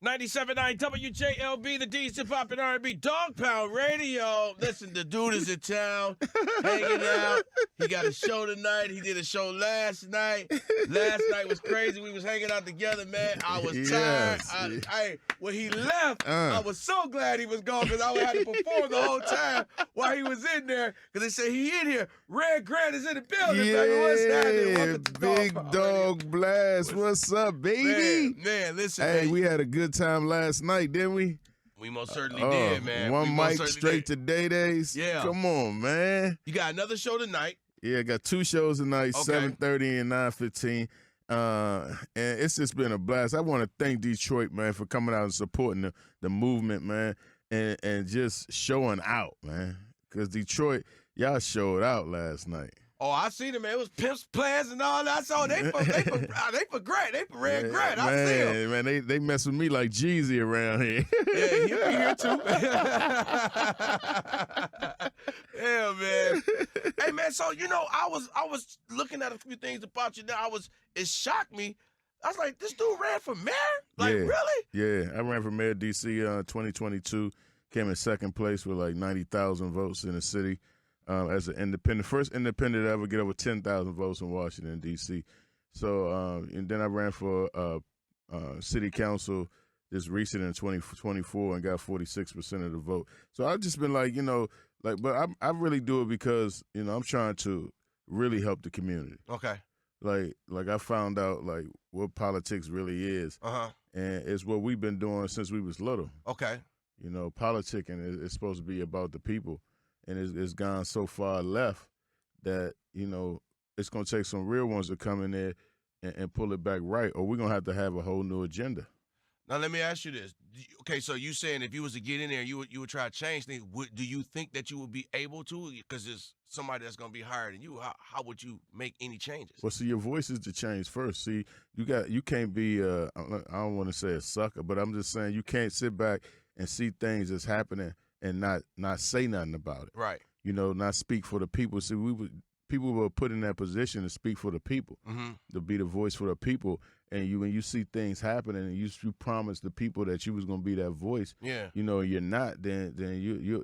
97.9 WJLB, the D's Hip Hop and R&B Dog Pound Radio. Listen, the dude is in town, hanging out. He got a show tonight. He did a show last night. Last night was crazy. We was hanging out together, man. I was tired. When he left, I was so glad he was gone because I would have to perform the whole time while he was in there. Because they say he in here. Red Grant is in the building, baby. What's happening? Big Dog Blast. What's up, baby? Man, listen, hey, man. We had a good time last night, didn't we? We most certainly did, man. One mic straight to Day-Days. Yeah. Come on, man. You got another show tonight. Yeah, I got two shows tonight, Okay. 7:30 and 9:15. And it's just been a blast. I want to thank Detroit, man, for coming out and supporting the movement, man, and just showing out, man. Because Detroit, y'all showed out last night. Oh, I seen it, man. It was pimps, plans, and all that. So they for Grant. They for Red Grant. I see them. Man, they mess with me like Jeezy around here. Yeah, he'll be here too. Yeah, man. Hey, man. So I was looking at a few things about you. Now it shocked me. I was like, this dude ran for mayor? Like, yeah. really? Yeah, I ran for mayor of D.C. 2022. Came in second place with like 90,000 votes in the city. As an independent, first independent to ever get over 10,000 votes in Washington, D.C. So, and then I ran for city council this recent in 2024 and got 46% of the vote. So I've just been like, but I really do it because, I'm trying to really help the community. Okay. Like I found out like what politics really is. Uh-huh. And it's what we've been doing since we was little. Okay. Politicking is supposed to be about the people. And it's gone so far left that, it's going to take some real ones to come in there and pull it back right, or we're going to have a whole new agenda. Now, let me ask you this. Okay, so you saying if you was to get in there, you would try to change things. Do you think that you would be able to? Because there's somebody that's going to be higher than you. How would you make any changes? Well, see, your voice is to change first. See, you can't be, I don't want to say a sucker, but I'm just saying you can't sit back and see things that's happening and not say nothing about it. Right. Not speak for the people. See, people were put in that position to speak for the people, to be the voice for the people. And when you see things happening and you promise the people that you was going to be that voice, you're not, then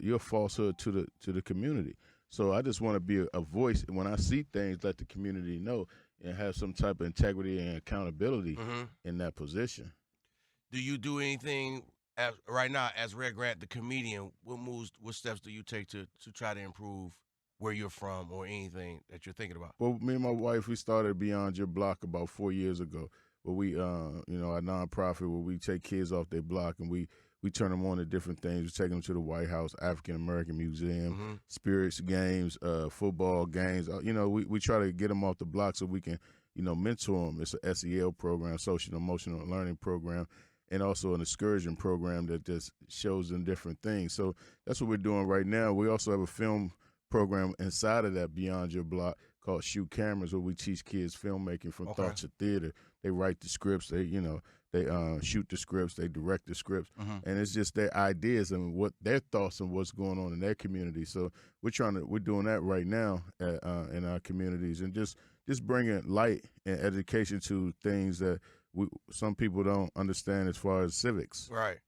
you're a falsehood to the community. So I just want to be a voice. And when I see things, let the community know and have some type of integrity and accountability in that position. Do you do anything right now as Red Grant, the comedian? What steps do you take to try to improve where you're from or anything that you're thinking about? Well, me and my wife, we started Beyond Your Block about 4 years ago. Where we, our nonprofit, where we take kids off their block and we turn them on to different things. We take them to the White House, African American Museum, spirits games, football games. We try to get them off the block so we can, mentor them. It's a SEL program, social emotional learning program, and also an excursion program that just shows them different things. So that's what we're doing right now. We also have a film program inside of that Beyond Your Block called Shoot Cameras, where we teach kids filmmaking from thought to theater. They write the scripts, they shoot the scripts, they direct the scripts, and it's just their ideas and what their thoughts and what's going on in their community. So we're doing that right now in our communities, and just bringing light and education to things that some people don't understand as far as civics. Right.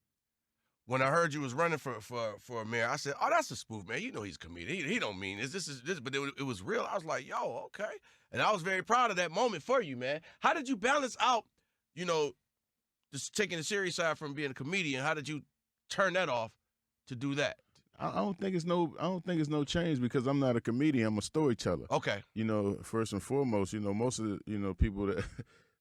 When I heard you was running for a mayor, I said, "Oh, that's a spoof, man. He's a comedian. He don't mean this. This is this." But it was real. I was like, "Yo, okay." And I was very proud of that moment for you, man. How did you balance out, just taking the serious side from being a comedian? How did you turn that off to do that? I don't think it's no change because I'm not a comedian. I'm a storyteller. Okay. First and foremost, most of the people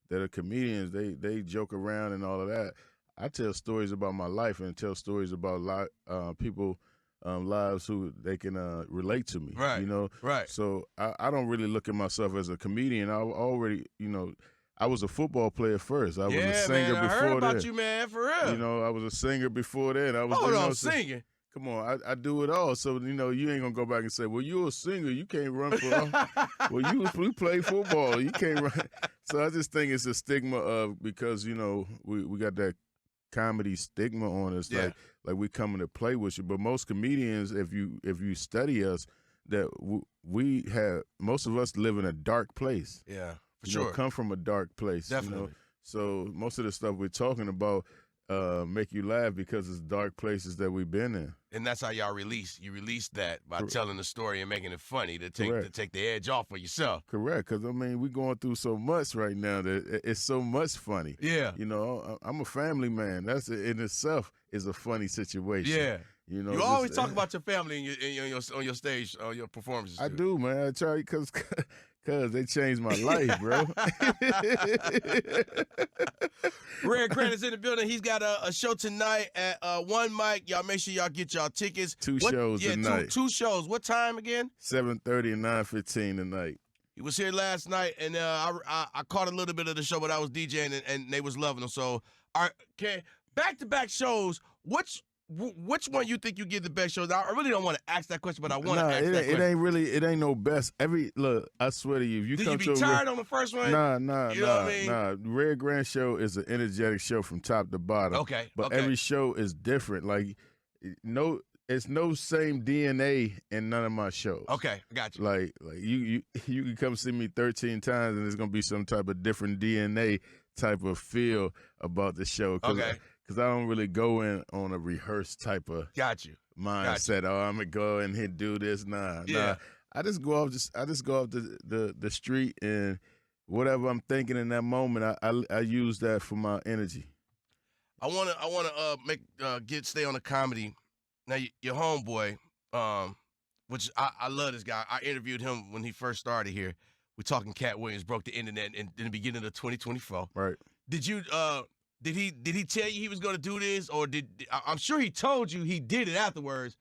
that are comedians, they joke around and all of that. I tell stories about my life and tell stories about people lives who they can relate to me. Right. Right. So I don't really look at myself as a comedian. I already, I was a football player first. I was a singer before that. I heard about you, man, for real. I was a singer before that. I was singing. Come on, I do it all. So, you ain't going to go back and say, well, you're a singer. You can't run for well, you play football. You can't run. So I just think it's a stigma of because, we got that comedy stigma on us, like we coming to play with you. But most comedians, if you study us, that we have most of us live in a dark place. Yeah, for sure. Come from a dark place. Definitely. So most of the stuff we're talking about, make you laugh because it's dark places that we've been in. And that's how y'all release. You release that by telling the story and making it funny to take the edge off of yourself. Correct, because I mean we're going through so much right now that it's so much funny. Yeah, you know, I'm a family man. That's in itself is a funny situation. Yeah, you know, you always talk about your family on your stage, on your performances. I do, man. I try because they changed my life, bro. Red Credit's in the building. He's got a show tonight at One Mic. Y'all make sure y'all get y'all tickets. Two shows tonight. Two shows. What time again? 7:30 and 9:15 tonight. He was here last night, and I caught a little bit of the show, but I was DJing, and they was loving him. So, back-to-back shows, which one you think you give the best shows? I really don't want to ask that question, but I want to ask that question. It ain't no best. Look, I swear to you, if you Did come you be tired on the first one? Nah. You know what I mean? Red Grand Show is an energetic show from top to bottom. Okay. But every show is different. Like, it's no same DNA in none of my shows. Okay, I got you. Like you can come see me 13 times and there's gonna be some type of different DNA type of feel about the show. Okay. Because I don't really go in on a rehearsed type of mindset. Oh, I'm gonna go in here and do this. Nah. I just go off the street, and whatever I'm thinking in that moment, I use that for my energy. I wanna stay on the comedy. Now your homeboy, which I love this guy. I interviewed him when he first started here. We're talking Katt Williams broke the internet in the beginning of 2024. Right. Did he tell you he was going to do this, or I'm sure he told you he did it afterwards?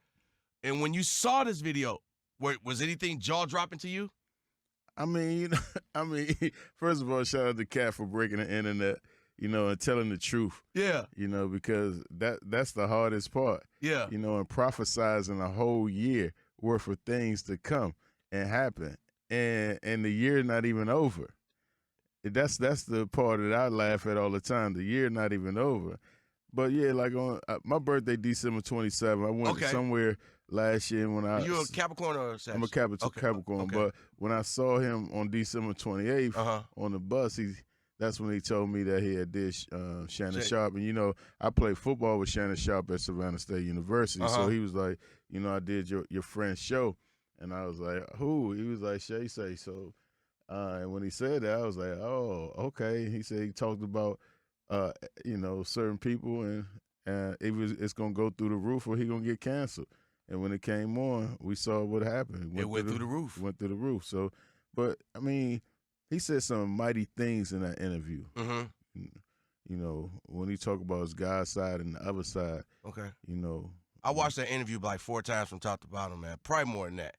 And when you saw this video, was anything jaw dropping to you? I mean, first of all, shout out to Katt for breaking the internet, and telling the truth. Yeah. Because that's the hardest part. Yeah. And prophesizing a whole year worth of things to come and happen, and the year not even over. That's the part that I laugh at all the time. The year not even over. But yeah, like on my birthday, December 27th, I went somewhere last year when I. You a Capricorn or a Sagittarius? I'm a Capricorn, okay. But when I saw him on December 28th on the bus, that's when he told me that he had did Shannon Sharp. And, I played football with Shannon Sharp at Savannah State University. So he was like, I did your friend's show. And I was like, who? He was like, Shay Say. So. And when he said that, I was like, oh, okay. He said he talked about, certain people, and it's going to go through the roof or he going to get canceled. And when it came on, we saw what happened. It went through the roof. Went through the roof. So, but, I mean, he said some mighty things in that interview. Mm-hmm. When he talked about his God's side and the other side. Okay. I watched that interview like 4 times from top to bottom, man. Probably more than that.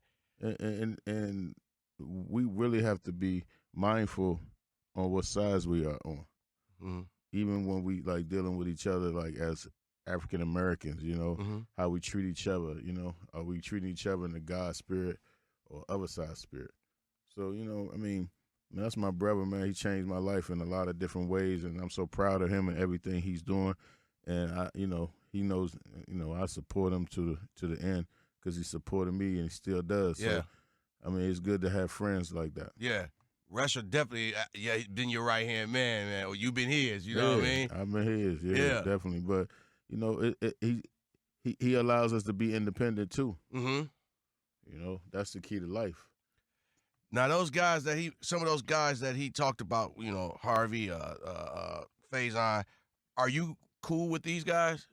And we really have to be mindful on what sides we are on. Mm-hmm. Even when we like dealing with each other, like as African Americans, how we treat each other, are we treating each other in the God spirit or other side spirit? So, that's my brother, man. He changed my life in a lot of different ways, and I'm so proud of him and everything he's doing. And he knows, I support him to the end because he supported me and he still does. Yeah. So, it's good to have friends like that. Yeah. Russia definitely, been your right-hand man, or you been his, you know what I mean? I've been his, yeah, definitely. But, he allows us to be independent, too. Mm-hmm. That's the key to life. Now, some of those guys that he talked about, Harvey, Faison, are you cool with these guys?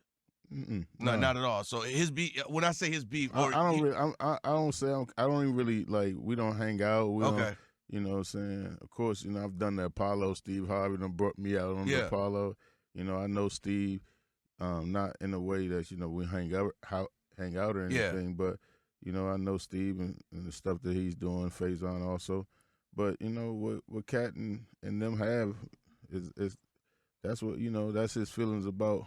No, not at all. So his beef. When I say his beef, I don't even really like. We don't hang out. We don't, you know what I'm saying? Of course, I've done the Apollo. Steve Harvey done brought me out on the Apollo. I know Steve, not in a way that we hang out or anything, but I know Steve and the stuff that he's doing. Faison also, but what Katt and them have is that's what that's his feelings about.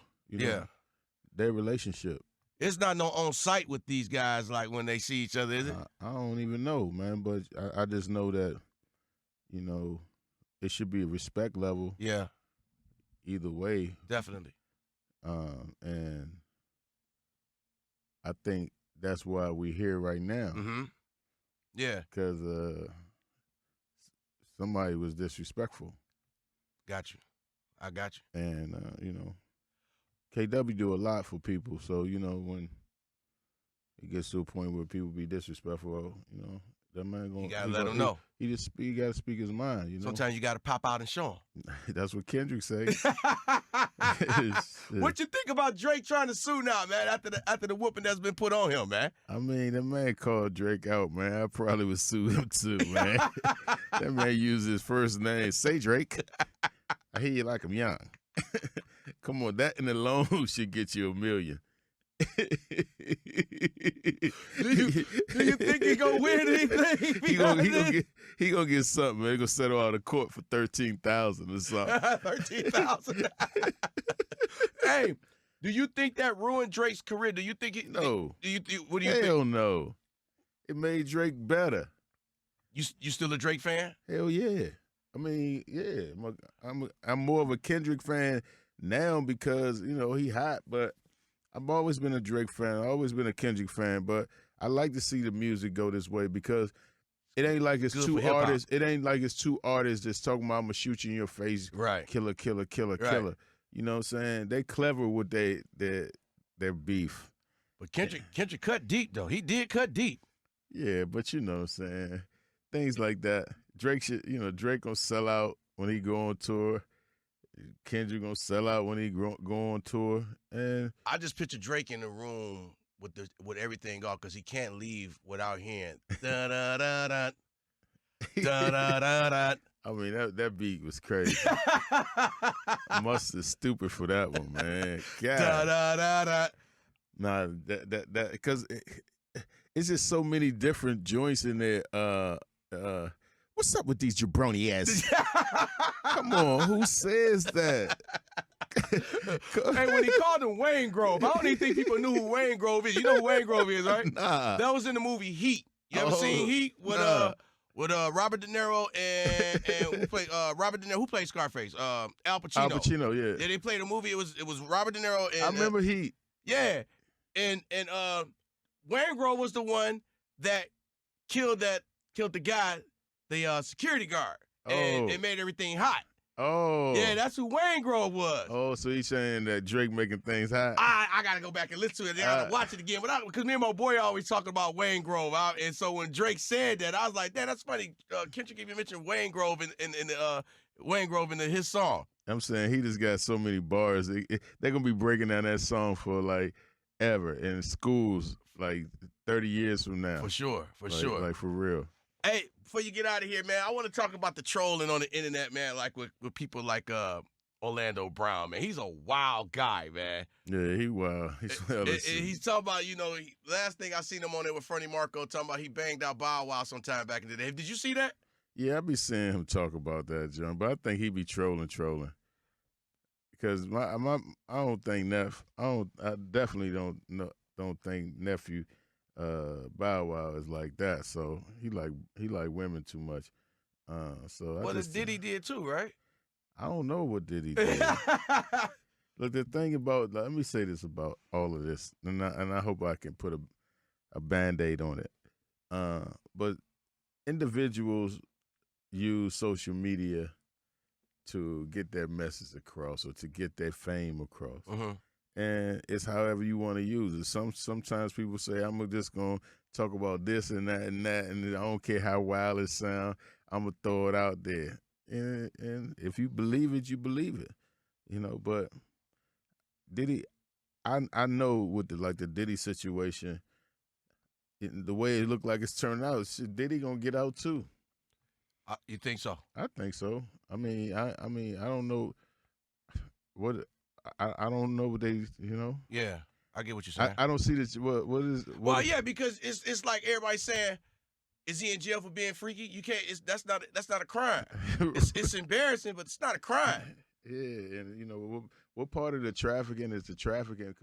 Their relationship. It's not no on site with these guys like when they see each other, is it? I don't even know, man, but I just know that, it should be a respect level. Yeah. Either way. Definitely. And I think that's why we're here right now. Mm-hmm. Yeah. Because somebody was disrespectful. Got you. I got you. And, KW do a lot for people. So when it gets to a point where people be disrespectful, that man gonna. You gotta let him know. He gotta speak his mind. Sometimes you gotta pop out and show him. That's what Kendrick say. What you think about Drake trying to sue now, man? After the whooping that's been put on him, man. I mean, that man called Drake out, man. I probably would sue him too, man. That man used his first name. Say Drake. I hear you like I'm young. Come on, that in alone should get you $1 million. Do you think he gonna win anything? He gonna get something, man. He gonna settle out of court for $13,000 or something. $13,000. Hey, do you think that ruined Drake's career? Do you think it? No. What do you think? Hell no. It made Drake better. You still a Drake fan? Hell yeah. I mean, yeah. I'm more of a Kendrick fan now because he hot, but I've always been a Drake fan. I've always been a Kendrick fan, but I like to see the music go this way because it ain't like it's two artists. It ain't like it's two artists that's talking about I'm gonna shoot you in your face, right? Killer, killer, killer, right. killer. You know what I'm saying? They clever with their beef. But Kendrick cut deep though. He did cut deep. Yeah, but you know what I'm saying? Things like that. Drake Drake gonna sell out when he go on tour. Kendrick gonna sell out when he go on tour, and I just picture Drake in the room with everything off because he can't leave without hearing da da da da da da da da. I mean that beat was crazy. Mustard stupid for that one, man. God. Da da da da. Nah, that because it's just so many different joints in there. What's up with these jabroni asses? Come on, who says that? Hey, when he called him Wayne Grove, I don't even think people knew who Wayne Grove is. You know who Wayne Grove is, right? Nah. That was in the movie Heat. You ever seen Heat with Robert De Niro and who played Robert De Niro? Who played Scarface? Al Pacino. Al Pacino, yeah. Yeah, they played a movie. It was Robert De Niro and I remember Heat. Yeah, and Wayne Grove was the one that killed the guy. The security guard, and it made everything hot. Oh. Yeah, that's who Wayne Grove was. Oh, so he's saying that Drake making things hot? I got to go back and listen to it. I got to watch it again. Because me and my boy always talking about Wayne Grove. And so when Drake said that, I was like, that's funny. Kendrick even mentioned Wayne Grove in his song. I'm saying he just got so many bars. They're going to be breaking down that song for, like, ever in schools, like, 30 years from now. For sure. Like, for real. Hey, before you get out of here, man, I want to talk about the trolling on the internet, man, like with people like Orlando Brown, man. He's a wild guy, man. Yeah, he wild. He's talking about, last thing I seen him on there with Fernie Marco talking about he banged out Bow Wow sometime back in the day. Did you see that? Yeah, I be seeing him talk about that, John, but I think he be trolling. Because I don't think I definitely don't think nephew Bow Wow is like that, so he like women too much. Diddy did too, right? I don't know what Diddy did. Look, the thing about let me say this about all of this, and I hope I can put a Band-Aid on it. But individuals use social media to get their message across or to get their fame across. Mm-hmm. And it's however you want to use it. Sometimes people say, I'm just going to talk about this and that, and I don't care how wild it sounds. I'm going to throw it out there. And if you believe it, you believe it. But Diddy, I know with the Diddy situation, the way it looked like it's turned out, Diddy going to get out too. You think so? I think so. I mean, I don't know what... I don't know what they, Yeah, I get what you're saying. I don't see this. Well, yeah, because it's like everybody saying, is he in jail for being freaky? You can't. That's not a crime. It's embarrassing, but it's not a crime. Yeah, and what part of the trafficking is the trafficking?